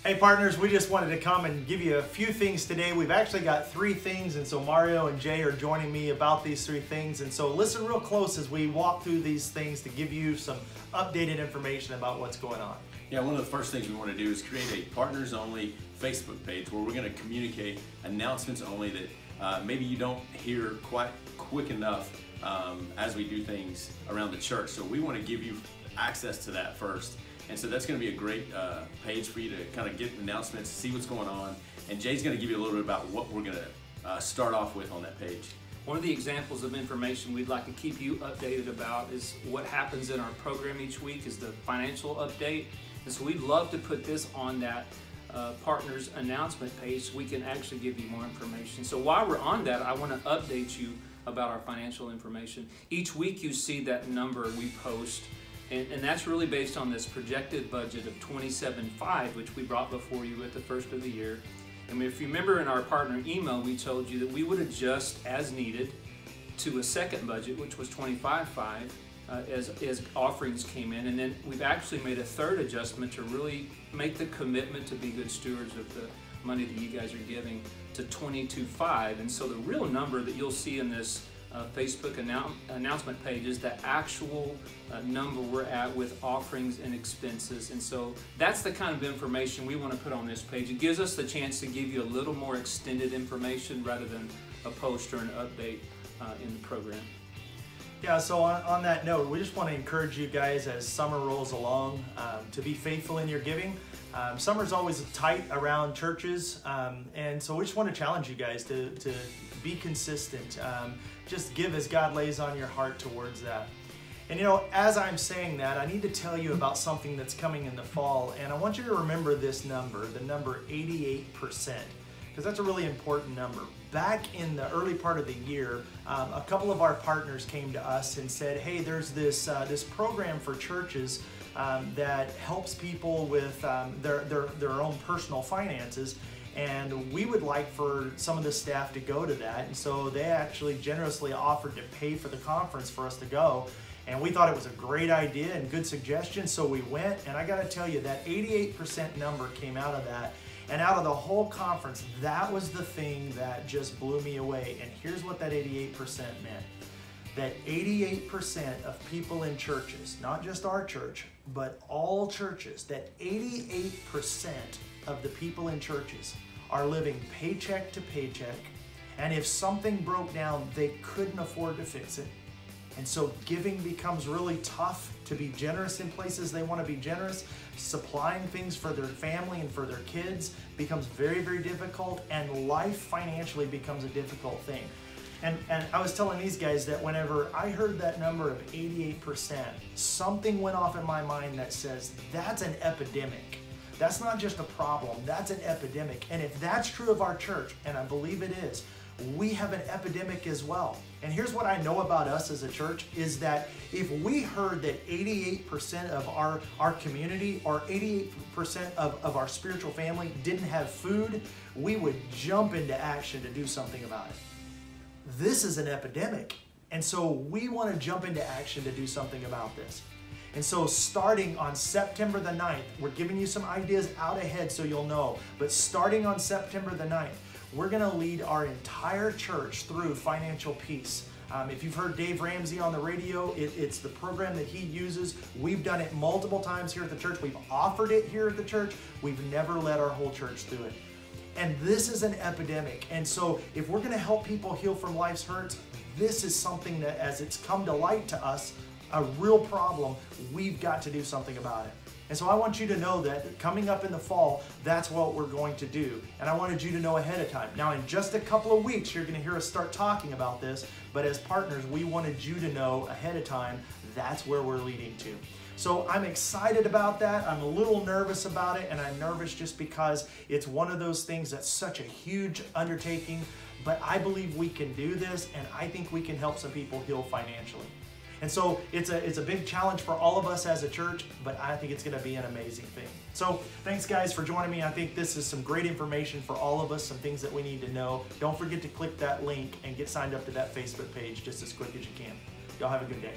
Hey partners, we just wanted to come and give you a few things today. We've actually got 3 things, and so Mario and Jay are joining me about these 3 things. And so listen real close as we walk through these things to give you some updated information about what's going on. Yeah, one of the first things we want to do is create a partners only Facebook page where we're going to communicate announcements only that maybe you don't hear quite quick enough as we do things around the church. So we want to give you access to that first. And so that's going to be a great page for you to kind of get announcements, see what's going on. And Jay's going to give you a little bit about what we're going to start off with on that page. One of the examples of information we'd like to keep you updated about is what happens in our program each week is the financial update. And so we'd love to put this on that partners announcement page so we can actually give you more information. So while we're on that, I want to update you about our financial information. Each week you see that number we post, and that's really based on this projected budget of $27.5, which we brought before you at the first of the year. And if you remember in our partner email, we told you that we would adjust as needed to a second budget, which was $25.5, as offerings came in. And then we've actually made a third adjustment to really make the commitment to be good stewards of the money that you guys are giving to $22.5. And so the real number that you'll see in this Facebook announcement page is the actual number we're at with offerings and expenses. And so that's the kind of information we want to put on this page. It gives us the chance to give you a little more extended information rather than a post or an update in the program. Yeah, so on that note, we just want to encourage you guys as summer rolls along to be faithful in your giving. Summer's always tight around churches, and so we just want to challenge you guys to be consistent. Just give as God lays on your heart towards that. And you know, as I'm saying that, I need to tell you about something that's coming in the fall, and I want you to remember this number, the number 88%, because that's a really important number. Back in the early part of the year, a couple of our partners came to us and said, hey, there's this program for churches that helps people with their own personal finances, and we would like for some of the staff to go to that. And so they actually generously offered to pay for the conference for us to go. And we thought it was a great idea and good suggestion, so we went. And I got to tell you, that 88% number came out of that. And out of the whole conference, that was the thing that just blew me away. And here's what that 88% meant. That 88% of people in churches, not just our church, but all churches, that 88% of the people in churches are living paycheck to paycheck. And if something broke down, they couldn't afford to fix it. And so giving becomes really tough. To be generous in places they want to be generous, supplying things for their family and for their kids becomes very, very difficult, and life financially becomes a difficult thing. And I was telling these guys that whenever I heard that number of 88%, something went off in my mind that says, that's an epidemic. That's not just a problem, that's an epidemic. And if that's true of our church, and I believe it is, we have an epidemic as well. And here's what I know about us as a church is that if we heard that 88% of our community or 88% of our spiritual family didn't have food, we would jump into action to do something about it. This is an epidemic. And so we want to jump into action to do something about this. And so starting on September the 9th, we're giving you some ideas out ahead so you'll know, but starting on September the 9th, we're going to lead our entire church through Financial Peace. If you've heard Dave Ramsey on the radio, it's the program that he uses. We've done it multiple times here at the church. We've offered it here at the church. We've never led our whole church through it. And this is an epidemic. And so if we're going to help people heal from life's hurts, this is something that, as it's come to light to us, a real problem, we've got to do something about it. And so I want you to know that coming up in the fall, that's what we're going to do. And I wanted you to know ahead of time. Now, in just a couple of weeks, you're going to hear us start talking about this. But as partners, we wanted you to know ahead of time that's where we're leading to. So I'm excited about that. I'm a little nervous about it. And I'm nervous just because it's one of those things that's such a huge undertaking. But I believe we can do this. And I think we can help some people heal financially. And so it's a big challenge for all of us as a church, but I think it's going to be an amazing thing. So thanks guys for joining me. I think this is some great information for all of us, some things that we need to know. Don't forget to click that link and get signed up to that Facebook page just as quick as you can. Y'all have a good day.